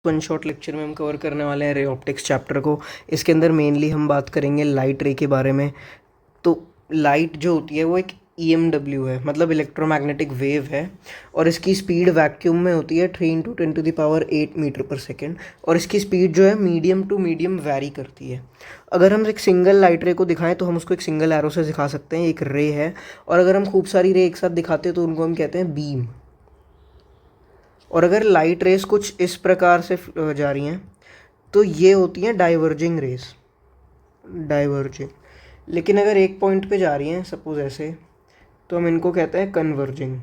One shot lecture में हम cover करने वाले हैं रे ऑप्टिक्स चैप्टर को। इसके अंदर मेनली हम बात करेंगे लाइट रे के बारे में। तो लाइट जो होती है वो एक EMW है, मतलब इलेक्ट्रोमैग्नेटिक वेव है, और इसकी स्पीड वैक्यूम में होती है 3 × 10⁸ मीटर पर सेकेंड, और इसकी स्पीड जो है मीडियम टू मीडियम वैरी करती है। अगर हम एक सिंगल लाइट रे को दिखाएं तो हम उसको एक सिंगल एरो से दिखा सकते हैं, एक रे है, और अगर हम खूब सारी रे एक साथ दिखाते हैं तो उनको हम कहते हैं बीम। और अगर लाइट रेस कुछ इस प्रकार से जा रही हैं तो ये होती हैं डाइवर्जिंग रेस, डाइवर्जिंग। लेकिन अगर एक पॉइंट पे जा रही हैं सपोज ऐसे, तो हम इनको कहते हैं कन्वर्जिंग।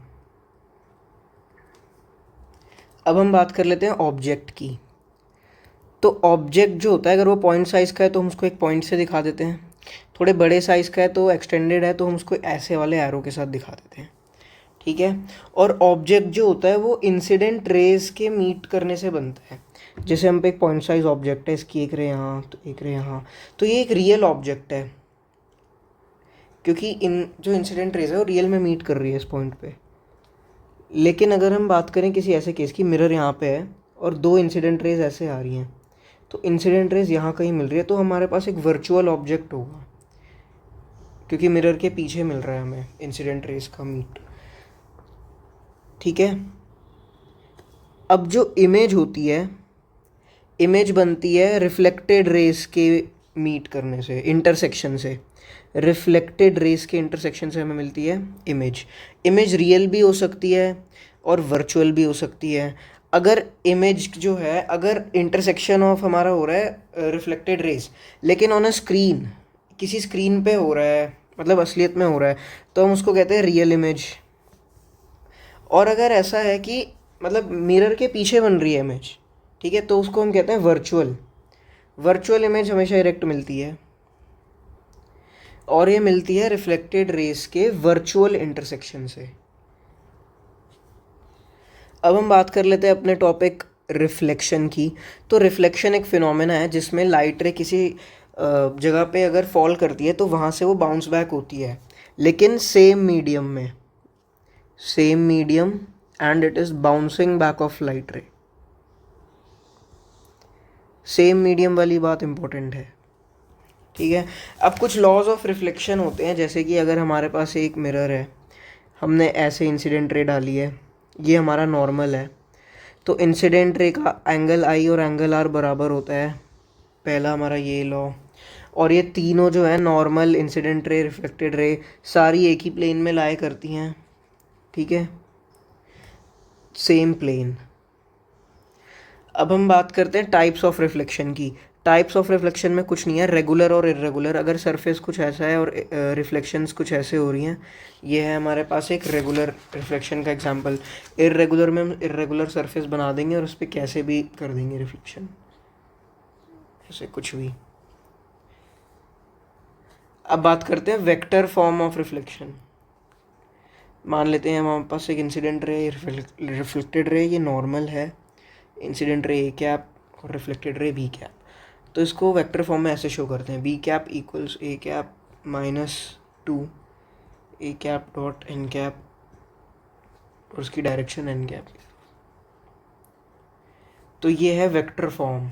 अब हम बात कर लेते हैं ऑब्जेक्ट की। तो ऑब्जेक्ट जो होता है अगर वो पॉइंट साइज़ का है तो हम उसको एक पॉइंट से दिखा देते हैं, थोड़े बड़े साइज़ का है तो एक्सटेंडेड है तो हम उसको ऐसे वाले एरो के साथ दिखा देते हैं, ठीक है। और ऑब्जेक्ट जो होता है वो इंसिडेंट रेज के मीट करने से बनता है। जैसे हम पे एक पॉइंट साइज ऑब्जेक्ट है, इसकी एक रे यहाँ तो एक रे यहाँ, तो ये एक रियल ऑब्जेक्ट है क्योंकि इन जो इंसिडेंट रेज है वो रियल में मीट कर रही है इस पॉइंट पे। लेकिन अगर हम बात करें किसी ऐसे केस की, मिरर यहाँ पे है और दो इंसिडेंट रेज ऐसे आ रही हैं, तो इंसिडेंट रेज यहाँ कहीं मिल रही है तो हमारे पास एक वर्चुअल ऑब्जेक्ट होगा क्योंकि मिरर के पीछे मिल रहा है हमें इंसिडेंट रेज का मीट, ठीक है। अब जो इमेज होती है, इमेज बनती है रिफ्लेक्टेड रेस के मीट करने से, इंटरसेक्शन से। रिफ्लेक्टेड रेस के इंटरसेक्शन से हमें मिलती है इमेज। इमेज रियल भी हो सकती है और वर्चुअल भी हो सकती है। अगर इमेज जो है, अगर इंटरसेक्शन ऑफ हमारा हो रहा है रिफ्लेक्टेड रेस, लेकिन ऑन अ स्क्रीन, किसी स्क्रीन पे हो रहा है, मतलब असलियत में हो रहा है, तो हम उसको कहते हैं रियल इमेज। और अगर ऐसा है कि मतलब मिरर के पीछे बन रही है इमेज, ठीक है, तो उसको हम कहते हैं वर्चुअल। वर्चुअल इमेज हमेशा इरेक्ट मिलती है और ये मिलती है रिफ्लेक्टेड रेस के वर्चुअल इंटरसेक्शन से। अब हम बात कर लेते हैं अपने टॉपिक रिफ्लेक्शन की। तो रिफ्लेक्शन एक फिनोमेना है जिसमें लाइट रे किसी जगह पे अगर फॉल करती है तो वहाँ से वो बाउंस बैक होती है, लेकिन सेम मीडियम में, same medium, and it is bouncing back of light रे। सेम मीडियम वाली बात इम्पोर्टेंट है, ठीक है। अब कुछ लॉज ऑफ रिफ्लेक्शन होते हैं, जैसे कि अगर हमारे पास एक मिरर है, हमने ऐसे इंसिडेंट रे डाली है, ये हमारा नॉर्मल है, तो इंसिडेंट रे का एंगल आई और एंगल आर बराबर होता है, पहला हमारा ये लॉ। और ये तीनों जो है normal, incident ray, reflected ray, सारी एक ही प्लेन में लाए करती हैं, ठीक है, सेम प्लेन। अब हम बात करते हैं टाइप्स ऑफ रिफ्लेक्शन की। टाइप्स ऑफ रिफ्लेक्शन में कुछ नहीं है, रेगुलर और इरेगुलर। अगर सरफेस कुछ ऐसा है और रिफ्लेक्शंस कुछ ऐसे हो रही हैं, ये है हमारे पास एक रेगुलर रिफ्लेक्शन का एग्जांपल। इरेगुलर में हम इरेगुलर सरफेस बना देंगे और उस पर कैसे भी कर देंगे रिफ्लेक्शन, ऐसे कुछ भी। अब बात करते हैं वेक्टर फॉर्म ऑफ रिफ्लेक्शन। मान लेते हैं हमारे पास एक इंसिडेंट रे, रिफ्लेक्टेड रे, ये नॉर्मल है, इंसिडेंट रे ए कैप और रिफ्लेक्टेड रे बी कैप। तो इसको वेक्टर फॉर्म में ऐसे शो करते हैं, B cap equals A cap -2 A cap dot N cap, और उसकी डायरेक्शन एन कैप। तो ये है वेक्टर फॉर्म।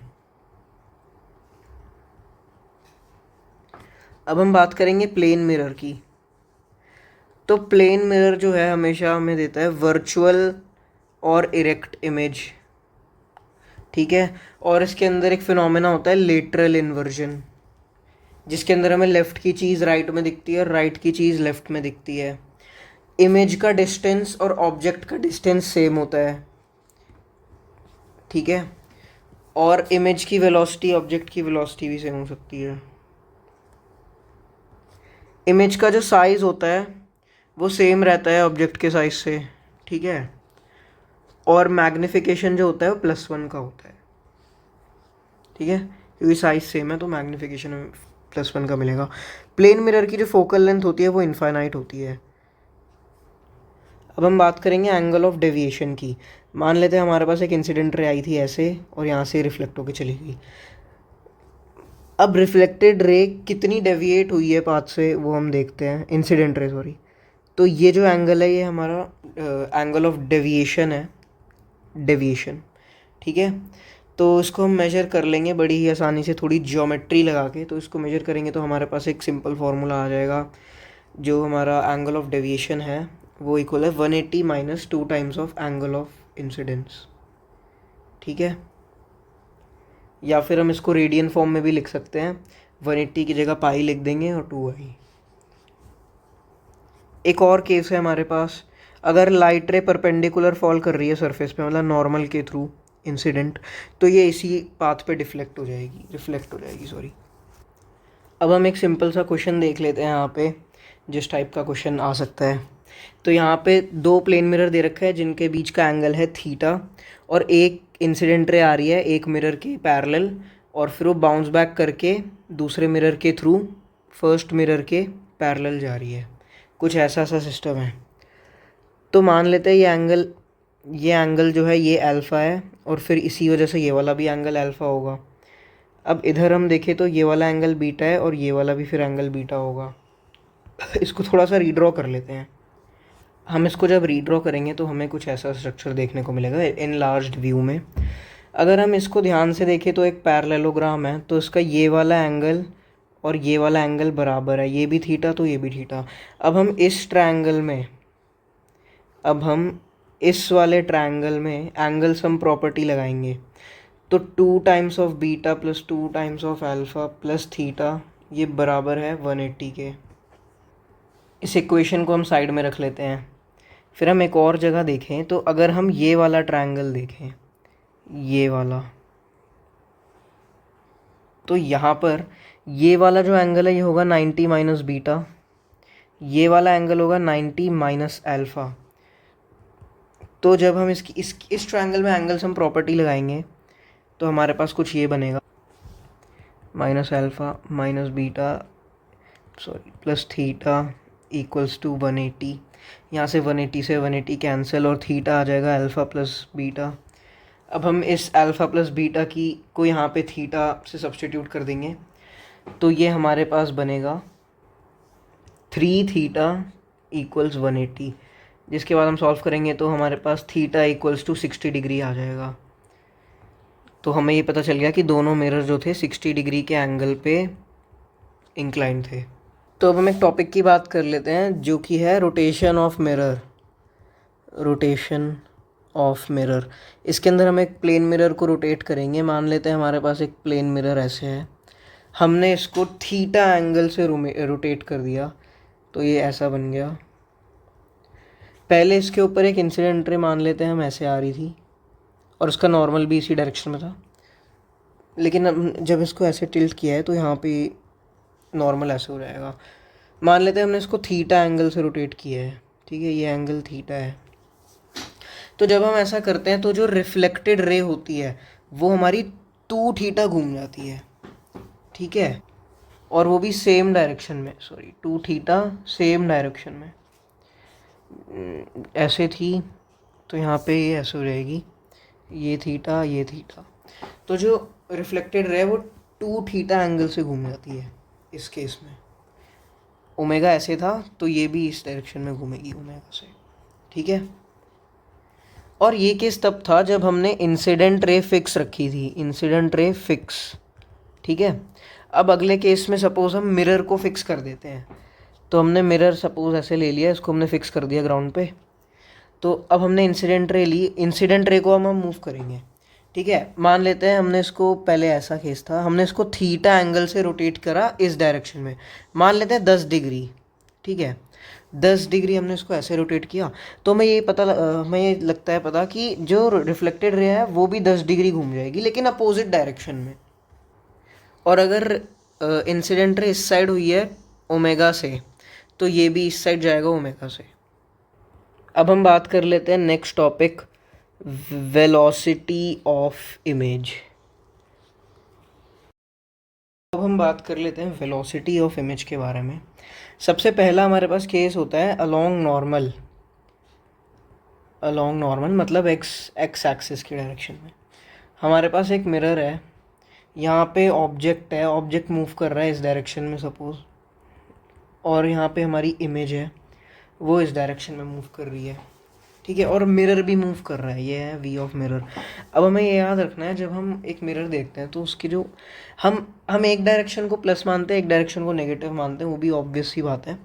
अब हम बात करेंगे प्लेन मिरर की। तो प्लेन मिरर जो है हमेशा हमें देता है वर्चुअल और इरेक्ट इमेज, ठीक है। और इसके अंदर एक फिनोमेना होता है लेटरल इन्वर्जन, जिसके अंदर हमें लेफ़्ट की चीज़ राइट में दिखती है और राइट की चीज़ लेफ़्ट में दिखती है। इमेज का डिस्टेंस और ऑब्जेक्ट का डिस्टेंस सेम होता है, ठीक है। और इमेज की वेलोसिटी ऑब्जेक्ट की वेलोसिटी भी सेम हो सकती है। इमेज का जो साइज़ होता है वो सेम रहता है ऑब्जेक्ट के साइज से, ठीक है। और मैग्निफिकेशन जो होता है वो +1 का होता है, ठीक है, क्योंकि साइज सेम है तो मैग्निफिकेशन +1 का मिलेगा। प्लेन मिरर की जो फोकल लेंथ होती है वो इनफाइनाइट होती है। अब हम बात करेंगे एंगल ऑफ डेविएशन की। मान लेते हैं हमारे पास एक इंसिडेंट रे आई थी ऐसे और यहाँ से रिफ्लेक्ट होकर चली गई। अब रिफ्लेक्टेड रे कितनी डेविएट हुई है पाथ से वो हम देखते हैं, इंसिडेंट रे सॉरी। तो ये जो एंगल है ये हमारा एंगल ऑफ डेविएशन है, डेविएशन, ठीक है। तो इसको हम मेजर कर लेंगे बड़ी ही आसानी से, थोड़ी ज्योमेट्री लगा के। तो इसको मेजर करेंगे तो हमारे पास एक सिंपल फार्मूला आ जाएगा। जो हमारा एंगल ऑफ डेविएशन है वो इक्वल है 180 minus 2 times of angle of incidence. ठीक है, या फिर हम इसको रेडियन फॉर्म में भी लिख सकते हैं। 180 की जगह पाई लिख देंगे और 2i। एक और केस है हमारे पास, अगर लाइट रे परपेंडिकुलर फॉल कर रही है सरफेस पे, मतलब नॉर्मल के थ्रू इंसिडेंट, तो ये इसी पाथ पे रिफ्लेक्ट हो जाएगी सॉरी। अब हम एक सिंपल सा क्वेश्चन देख लेते हैं यहाँ पे, जिस टाइप का क्वेश्चन आ सकता है। तो यहाँ पे 2 प्लेन मिरर दे रखा है जिनके बीच का एंगल है थीटा, और एक इंसिडेंट रे आ रही है एक मिरर के पैरेलल, और फिर वो बाउंस बैक करके दूसरे मिरर के थ्रू फर्स्ट मिरर के पैरेलल जा रही है। कुछ ऐसा सा सिस्टम है। तो मान लेते हैं ये एंगल जो है ये अल्फ़ा है, और फिर इसी वजह से ये वाला भी एंगल अल्फ़ा होगा। अब इधर हम देखें तो ये वाला एंगल बीटा है और ये वाला भी फिर एंगल बीटा होगा। इसको थोड़ा सा रीड्रॉ कर लेते हैं। हम इसको जब रीड्रॉ करेंगे तो हमें कुछ ऐसा स्ट्रक्चर देखने को मिलेगा इन लार्ज व्यू में। अगर हम इसको ध्यान से देखें तो एक पैरेललोग्राम है, तो इसका ये वाला एंगल और ये वाला एंगल बराबर है, ये भी थीटा तो ये भी थीटा। अब हम इस वाले ट्रायंगल में एंगल सम प्रॉपर्टी लगाएंगे। तो 2 times of beta plus 2 times of alpha plus theta ये बराबर है 180 के। इस इक्वेशन को हम साइड में रख लेते हैं। फिर हम एक और जगह देखें तो अगर हम ये वाला ट्रायंगल देखें, ये वाला, तो यहाँ पर ये वाला जो एंगल है ये होगा 90 माइनस बीटा, ये वाला एंगल होगा 90 माइनस अल्फ़ा। तो जब हम इस ट्रायंगल में एंगल सम प्रॉपर्टी लगाएंगे तो हमारे पास कुछ ये बनेगा, minus alpha minus beta plus theta equals to 180। यहाँ से 180 से 180 कैंसिल और थीटा आ जाएगा अल्फ़ा प्लस बीटा। अब हम इस अल्फ़ा प्लस बीटा की को यहाँ पे थीटा से सब्सटीट्यूट कर देंगे, तो ये हमारे पास बनेगा 3 थीटा इक्वल्स 180, जिसके बाद हम सॉल्व करेंगे तो हमारे पास थीटा इक्वल्स टू 60 डिग्री आ जाएगा। तो हमें ये पता चल गया कि दोनों मिरर जो थे 60 डिग्री के एंगल पे इंक्लाइन थे। तो अब हम एक टॉपिक की बात कर लेते हैं जो कि है रोटेशन ऑफ मिरर। इसके अंदर हम एक प्लेन मिरर को रोटेट करेंगे। मान लेते हैं हमारे पास एक प्लेन मिरर ऐसे है, हमने इसको थीटा एंगल से रोटेट कर दिया तो ये ऐसा बन गया। पहले इसके ऊपर एक इंसिडेंट रे मान लेते हैं हम ऐसे आ रही थी, और उसका नॉर्मल भी इसी डायरेक्शन में था, लेकिन अब जब इसको ऐसे टिल्ट किया है तो यहाँ पे नॉर्मल ऐसे हो जाएगा। मान लेते हैं हमने इसको थीटा एंगल से रोटेट किया है, ठीक है, ये एंगल थीटा है। तो जब हम ऐसा करते हैं तो जो रिफ्लेक्टेड रे होती है वो हमारी 2 थीटा घूम जाती है, ठीक है, और वो भी सेम डायरेक्शन में, 2 थीटा सेम डायरेक्शन में। ऐसे थी तो यहाँ पे ये ऐसे हो जाएगी, ये थीटा ये थीटा। तो जो रिफ्लेक्टेड रे वो 2 थीटा एंगल से घूम जाती है। इस केस में ओमेगा ऐसे था तो ये भी इस डायरेक्शन में घूमेगी ओमेगा से, ठीक है। और ये केस तब था जब हमने इंसिडेंट रे फिक्स रखी थी, इंसिडेंट रे फिक्स, ठीक है। अब अगले केस में सपोज हम मिरर को फिक्स कर देते हैं। तो हमने मिरर सपोज ऐसे ले लिया, इसको हमने फिक्स कर दिया ग्राउंड पे। तो अब हमने इंसिडेंट रे ली, इंसिडेंट रे को हम मूव करेंगे, ठीक है। मान लेते हैं हमने इसको, पहले ऐसा केस था, हमने इसको थीटा एंगल से रोटेट करा इस डायरेक्शन में, मान लेते हैं 10 डिग्री, ठीक है। 10 डिग्री हमने इसको ऐसे रोटेट किया तो हमें ये लगता है पता कि जो रिफ्लेक्टेड रे है वो भी 10 डिग्री घूम जाएगी, लेकिन अपोजिट डायरेक्शन में। और अगर इंसिडेंट रे इस साइड हुई है ओमेगा से, तो ये भी इस साइड जाएगा ओमेगा से। अब हम बात कर लेते हैं next topic, velocity of image. अब हम बात कर लेते हैं वेलोसिटी ऑफ इमेज के बारे में। सबसे पहला हमारे पास केस होता है अलोंग नॉर्मल मतलब एक्स एक्सिस की डायरेक्शन में। हमारे पास एक मिरर है, यहाँ पे ऑब्जेक्ट है, ऑब्जेक्ट मूव कर रहा है इस डायरेक्शन में सपोज, और यहाँ पे हमारी इमेज है वो इस डायरेक्शन में मूव कर रही है। ठीक है, और मिरर भी मूव कर रहा है, ये है वी ऑफ मिरर। अब हमें ये याद रखना है, जब हम एक मिरर देखते हैं तो उसकी जो हम एक डायरेक्शन को प्लस मानते हैं, एक डायरेक्शन को नेगेटिव मानते हैं, वो भी ऑब्वियस सी बात है।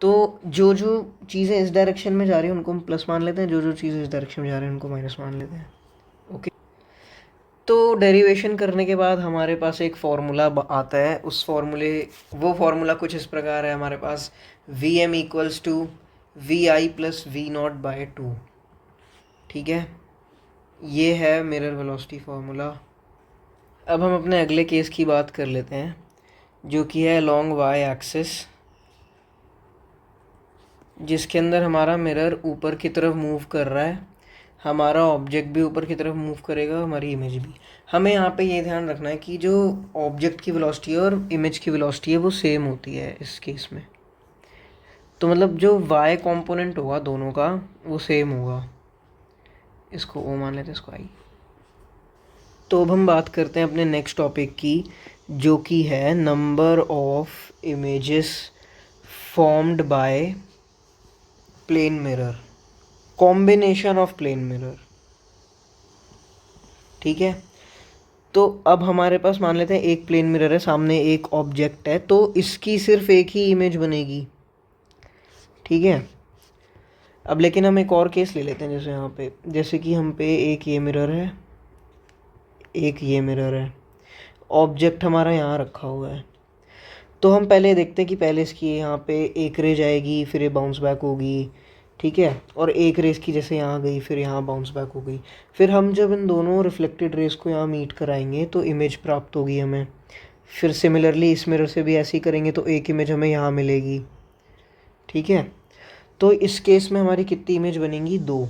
तो जो जो चीज़ें इस डायरेक्शन में जा रही हैं उनको हम प्लस मान लेते हैं, जो जो चीज़ें इस डायरेक्शन में जा रही हैं उनको माइनस मान लेते हैं। ओके, तो डेरिवेशन करने के बाद हमारे पास एक फार्मूला आता है, उस फार्मूले वो फार्मूला कुछ इस प्रकार है हमारे पास, V M equals to V I plus V naught by two. ठीक है, ये है मिरर वेलोसिटी फार्मूला। अब हम अपने अगले केस की बात कर लेते हैं, जो कि है लॉन्ग वाई एक्सिस, जिसके अंदर हमारा मिरर ऊपर की तरफ मूव कर रहा है, हमारा ऑब्जेक्ट भी ऊपर की तरफ मूव करेगा, हमारी इमेज भी। हमें यहाँ पे ये ध्यान रखना है कि जो ऑब्जेक्ट की वेलोसिटी है और इमेज की वेलोसिटी है वो सेम होती है इस केस में। तो मतलब जो वाई कंपोनेंट होगा दोनों का वो सेम होगा। इसको ओ मान लेते हैं, इसको आई। तो अब हम बात करते हैं अपने नेक्स्ट टॉपिक की, जो कि है number of images formed by plane mirror, combination of plane mirror. ठीक है, तो अब हमारे पास मान लेते हैं एक प्लेन मिरर है, सामने एक ऑब्जेक्ट है, तो इसकी सिर्फ एक ही इमेज बनेगी। ठीक है, अब लेकिन हम एक और केस ले लेते हैं, जैसे यहाँ पे, जैसे कि हम पे एक ये मिरर है, एक ये मिरर है, ऑब्जेक्ट हमारा यहाँ रखा हुआ है। तो हम पहले देखते हैं कि पहले इसकी यहाँ पे एक रेज आएगी, फिर ये बाउंस बैक होगी। ठीक है, और एक रेस की जैसे यहाँ गई फिर यहाँ बाउंस बैक हो गई। फिर हम जब इन दोनों रिफ्लेक्टेड रेस को यहाँ मीट कराएंगे तो इमेज प्राप्त होगी हमें। फिर सिमिलरली इस मिरर से भी ऐसे ही करेंगे तो एक इमेज हमें यहाँ मिलेगी। ठीक है, तो इस केस में हमारी कितनी इमेज बनेंगी, 2।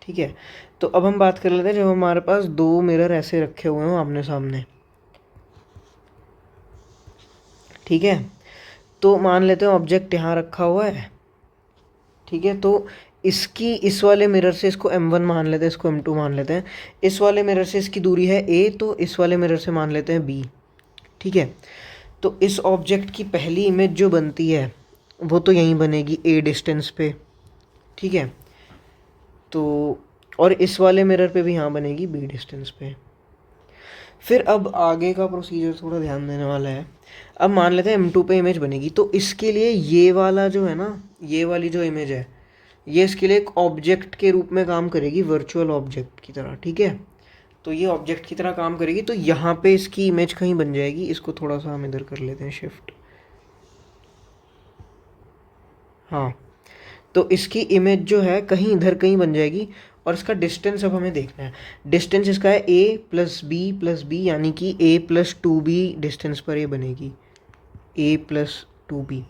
ठीक है, तो अब हम बात कर लेते हैं जब हमारे पास 2 मिरर ऐसे रखे हुए हों आमने सामने। ठीक है, तो मान लेते हैं ऑब्जेक्ट यहाँ रखा हुआ है। ठीक है, तो इसकी इस वाले मिरर से इसको m1 मान लेते हैं, इसको m2 मान लेते हैं। इस वाले मिरर से इसकी दूरी है a, तो इस वाले मिरर से मान लेते हैं b। ठीक है, तो इस ऑब्जेक्ट की पहली इमेज जो बनती है वो तो यहीं बनेगी a डिस्टेंस पे। ठीक है, तो और इस वाले मिरर पे भी यहाँ बनेगी b डिस्टेंस पे। फिर अब आगे का प्रोसीजर थोड़ा ध्यान देने वाला है। अब मान लेते हैं m2 पे इमेज बनेगी, तो इसके लिए ये वाला जो है ना, ये वाली जो इमेज है, ये इसके लिए एक ऑब्जेक्ट के रूप में काम करेगी, वर्चुअल ऑब्जेक्ट की तरह। ठीक है, तो ये ऑब्जेक्ट की तरह काम करेगी, तो यहाँ पे इसकी इमेज कहीं बन जाएगी। इसको थोड़ा सा हम इधर कर लेते हैं शिफ्ट। हाँ, तो इसकी इमेज जो है कहीं इधर कहीं बन जाएगी, और इसका डिस्टेंस अब हमें देखना है। डिस्टेंस इसका है a प्लस बी, यानी कि a प्लस 2b डिस्टेंस पर ये बनेगी, a प्लस 2b।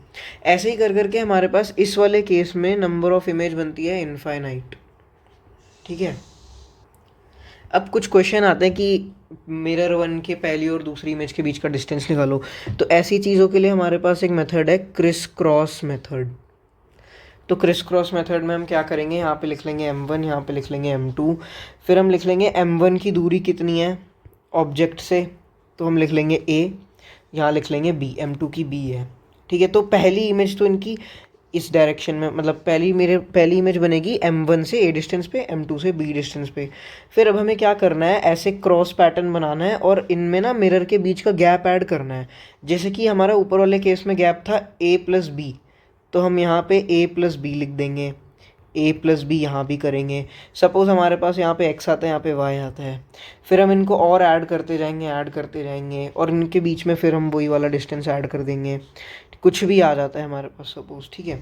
ऐसे ही कर करके हमारे पास इस वाले केस में नंबर ऑफ इमेज बनती है इनफाइनाइट। ठीक है, अब कुछ क्वेश्चन आते हैं कि मिरर 1 के पहली और दूसरी इमेज के बीच का डिस्टेंस निकालो। तो ऐसी चीज़ों के लिए हमारे पास एक मेथड है, क्रिस क्रॉस मेथड। तो क्रिस क्रॉस मेथड में हम क्या करेंगे, यहाँ पे लिख लेंगे m1, यहाँ पे लिख लेंगे m2, फिर हम लिख लेंगे m1 की दूरी कितनी है ऑब्जेक्ट से, तो हम लिख लेंगे a, यहाँ लिख लेंगे b, m2 की b है। ठीक है, तो पहली इमेज तो इनकी इस डायरेक्शन में, मतलब पहली इमेज बनेगी m1 से a डिस्टेंस पे, m2 से b डिस्टेंस पे। फिर अब हमें क्या करना है, ऐसे क्रॉस पैटर्न बनाना है और इनमें ना मिरर के बीच का गैप ऐड करना है। जैसे कि हमारा ऊपर वाले केस में गैप था a प्लस बी, तो हम यहाँ पे a प्लस बी लिख देंगे, a प्लस बी यहाँ भी करेंगे। सपोज़ हमारे पास यहाँ पे x आता है, यहाँ पे y आता है, फिर हम इनको और ऐड करते जाएंगे और इनके बीच में फिर हम वही वाला डिस्टेंस ऐड कर देंगे, कुछ भी आ जाता है हमारे पास सपोज़। ठीक है,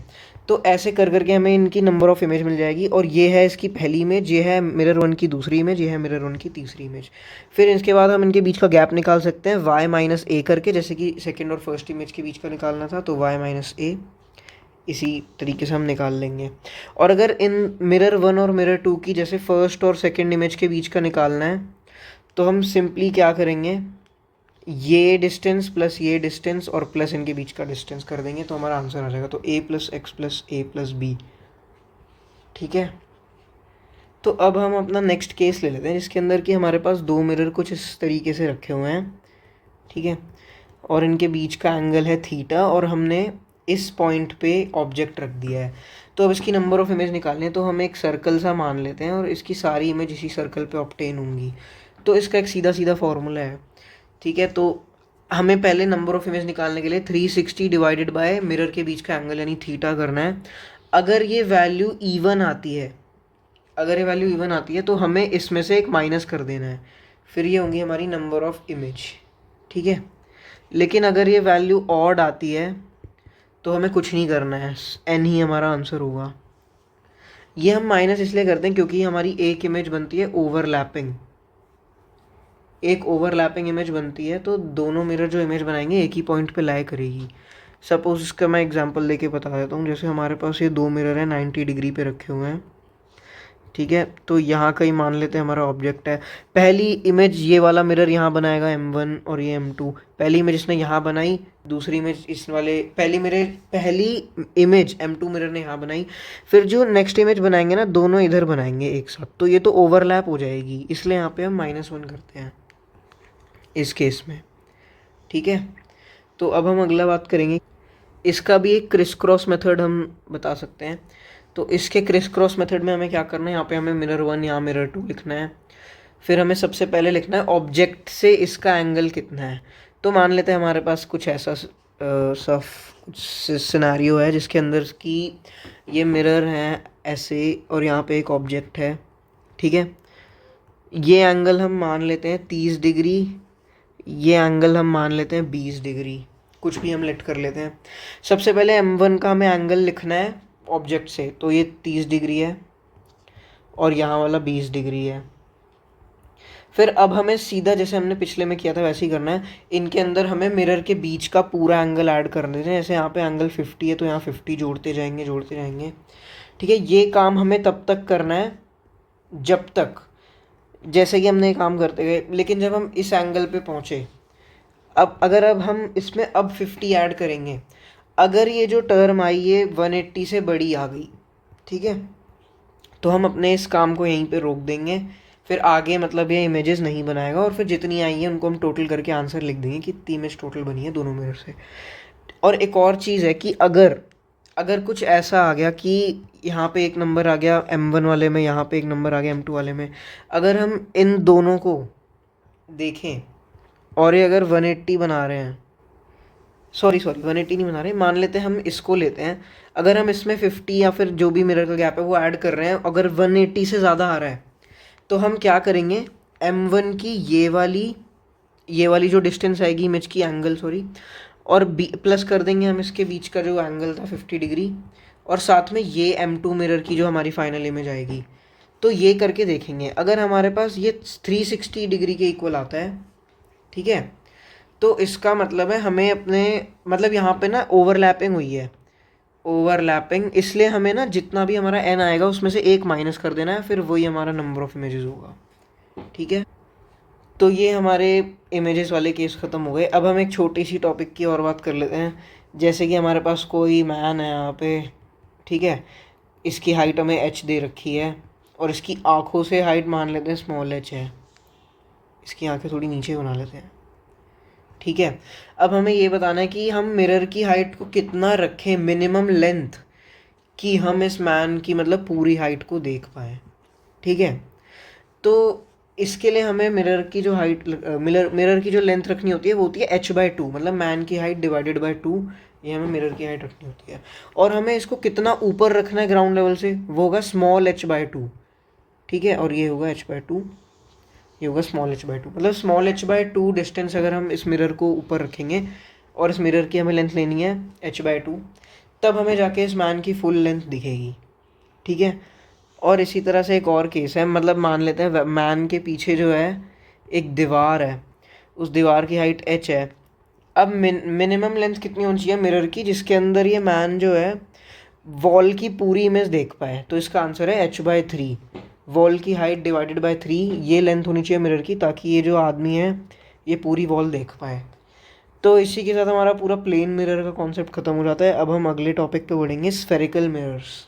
तो ऐसे कर करके हमें इनकी नंबर ऑफ़ इमेज मिल जाएगी, और ये है इसकी पहली इमेज, ये है मिरर 1 की दूसरी इमेज, ये है मिरर 1 की तीसरी इमेज। फिर इसके बाद हम इनके बीच का गैप निकाल सकते हैं y माइनस ए करके, जैसे कि सेकेंड और फर्स्ट इमेज के बीच का निकालना था, तो y माइनस ए इसी तरीके से हम निकाल लेंगे। और अगर इन मिरर 1 और मिरर 2 की जैसे फर्स्ट और सेकंड इमेज के बीच का निकालना है, तो हम सिंपली क्या करेंगे, ये डिस्टेंस प्लस ये डिस्टेंस और प्लस इनके बीच का डिस्टेंस कर देंगे, तो हमारा आंसर आ जाएगा। तो a plus x plus a plus b. ठीक है, तो अब हम अपना नेक्स्ट केस ले लेते हैं, जिसके अंदर कि हमारे पास 2 मिरर कुछ इस तरीके से रखे हुए हैं। ठीक है, और इनके बीच का एंगल है थीटा, और हमने इस पॉइंट पे ऑब्जेक्ट रख दिया है। तो अब इसकी नंबर ऑफ़ इमेज निकालनी है, तो हम एक सर्कल सा मान लेते हैं और इसकी सारी इमेज इसी सर्कल पे ऑब्टेन होंगी। तो इसका एक सीधा सीधा फॉर्मूला है, ठीक है। तो हमें पहले नंबर ऑफ़ इमेज निकालने के लिए 360 डिवाइडेड बाय मिरर के बीच का एंगल यानी थीटा करना है। अगर ये वैल्यू इवन आती है तो हमें इसमें से एक माइनस कर देना है, फिर ये होंगी हमारी नंबर ऑफ़ इमेज, ठीक है। लेकिन अगर ये वैल्यू ऑड आती है तो हमें कुछ नहीं करना है, n ही हमारा आंसर होगा। ये हम माइनस इसलिए करते हैं क्योंकि हमारी एक इमेज बनती है ओवरलैपिंग, एक ओवरलैपिंग इमेज बनती है, तो दोनों मिरर जो इमेज बनाएंगे एक ही पॉइंट पे लाई करेगी। सपोज इसका मैं एग्जांपल लेके बता देता हूँ। जैसे हमारे पास ये दो मिरर हैं 90 डिग्री पे रखे हुए हैं, ठीक है। तो यहाँ का ही मान लेते हैं हमारा ऑब्जेक्ट है। पहली इमेज ये वाला मिरर यहाँ बनाएगा M1 और ये M2। पहली इमेज इसने यहाँ बनाई, दूसरी इमेज इस वाले पहली इमेज M2 मिरर ने यहाँ बनाई। फिर जो नेक्स्ट इमेज बनाएंगे ना, दोनों इधर बनाएंगे एक साथ, तो ये तो ओवरलैप हो जाएगी, इसलिए यहाँ पे हम -1 करते हैं इस केस में, ठीक है। तो अब हम अगला बात करेंगे, इसका भी एक क्रिस क्रॉस मेथड हम बता सकते हैं। तो इसके क्रिस क्रॉस मेथड में हमें क्या करना है, यहाँ पे हमें मिरर 1 यहाँ मिरर 2 लिखना है। फिर हमें सबसे पहले लिखना है ऑब्जेक्ट से इसका एंगल कितना है। तो मान लेते हैं हमारे पास कुछ ऐसा सिनेरियो है जिसके अंदर की ये मिरर हैं ऐसे और यहाँ पे एक ऑब्जेक्ट है, ठीक है। ये एंगल हम मान लेते हैं 30 डिग्री, ये एंगल हम मान लेते हैं 20 डिग्री, कुछ भी हम लेट कर लेते हैं। सबसे पहले M1 का हमें एंगल लिखना है ऑब्जेक्ट से, तो ये 30 डिग्री है और यहाँ वाला 20 डिग्री है। फिर अब हमें सीधा जैसे हमने पिछले में किया था वैसे ही करना है। इनके अंदर हमें मिरर के बीच का पूरा एंगल ऐड कर देते हैं। जैसे यहाँ पे एंगल 50 है तो यहाँ 50 जोड़ते जाएंगे, ठीक है। ये काम हमें तब तक करना है जब तक, जैसे कि हमने ये काम करते गए, लेकिन जब हम इस एंगल पे पहुँचे, अब हम इसमें 50 ऐड करेंगे, अगर ये जो टर्म आई ये 180 से बड़ी आ गई, ठीक है, तो हम अपने इस काम को यहीं पे रोक देंगे। फिर आगे मतलब ये इमेजेस नहीं बनाएगा और फिर जितनी आई है उनको हम टोटल करके आंसर लिख देंगे कि कितनी इमेज टोटल बनी है दोनों मिरर से। और एक और चीज़ है कि अगर कुछ ऐसा आ गया कि यहाँ पे एक नंबर आ गया M1 वाले में, यहाँ पे एक नंबर आ गया M2 वाले में, अगर हम इन दोनों को देखें और ये अगर 180 बना रहे हैं, सॉरी 180 नहीं बना रहे, मान लेते हैं हम इसको लेते हैं, अगर हम इसमें 50 या फिर जो भी मिरर का गैप है वो ऐड कर रहे हैं, अगर 180 से ज़्यादा आ रहा है तो हम क्या करेंगे, M1 की ये वाली जो डिस्टेंस आएगी इमेज की एंगल और प्लस कर देंगे हम इसके बीच का जो एंगल था 50 डिग्री, और साथ में ये M2 मिरर की जो हमारी फाइनल इमेज आएगी। तो ये करके देखेंगे, अगर हमारे पास ये 360 डिग्री के इक्वल आता है, ठीक है, तो इसका मतलब है हमें अपने मतलब यहाँ पे ना ओवरलैपिंग हुई है, ओवरलैपिंग, इसलिए हमें ना जितना भी हमारा n आएगा उसमें से एक माइनस कर देना है, फिर वही हमारा नंबर ऑफ इमेजेस होगा, ठीक है। तो ये हमारे इमेजेस वाले केस ख़त्म हो गए। अब हम एक छोटी सी टॉपिक की और बात कर लेते हैं। जैसे कि हमारे पास कोई मैन है यहाँ पे, ठीक है, इसकी हाइट हमें h दे रखी है और इसकी आँखों से हाइट मान लेते हैं स्मॉल h है, इसकी आँखें थोड़ी नीचे बना लेते हैं, ठीक है। अब हमें ये बताना है कि हम मिरर की हाइट को कितना रखें, मिनिमम लेंथ, कि हम इस मैन की मतलब पूरी हाइट को देख पाएँ, ठीक है। तो इसके लिए हमें मिरर की जो हाइट मिरर की जो लेंथ रखनी होती है वो होती है h/2, मतलब मैन की हाइट डिवाइडेड बाय 2, ये हमें मिरर की हाइट रखनी होती है। और हमें इसको कितना ऊपर रखना है ग्राउंड लेवल से, वो होगा स्मॉल h/2, ठीक है, और ये होगा h/2, ये होगा स्मॉल h/2, मतलब स्मॉल h/2 डिस्टेंस अगर हम इस मिरर को ऊपर रखेंगे और इस मिरर की हमें लेंथ लेनी है h/2, तब हमें जाके इस मैन की फुल लेंथ दिखेगी, ठीक है। और इसी तरह से एक और केस है, मतलब मान लेते हैं मैन के पीछे जो है एक दीवार है, उस दीवार की हाइट h है। अब मिनिमम लेंथ कितनी होनी चाहिए मिरर की जिसके अंदर ये मैन जो है वॉल की पूरी इमेज देख पाए, तो इसका आंसर है h/3, वॉल की हाइट डिवाइडेड बाय 3, ये लेंथ होनी चाहिए मिरर की ताकि ये जो आदमी है ये पूरी वॉल देख पाए। तो इसी के साथ हमारा पूरा प्लेन मिरर का कॉन्सेप्ट ख़त्म हो जाता है। अब हम अगले टॉपिक पे बढ़ेंगे, स्फेरिकल मिरर्स।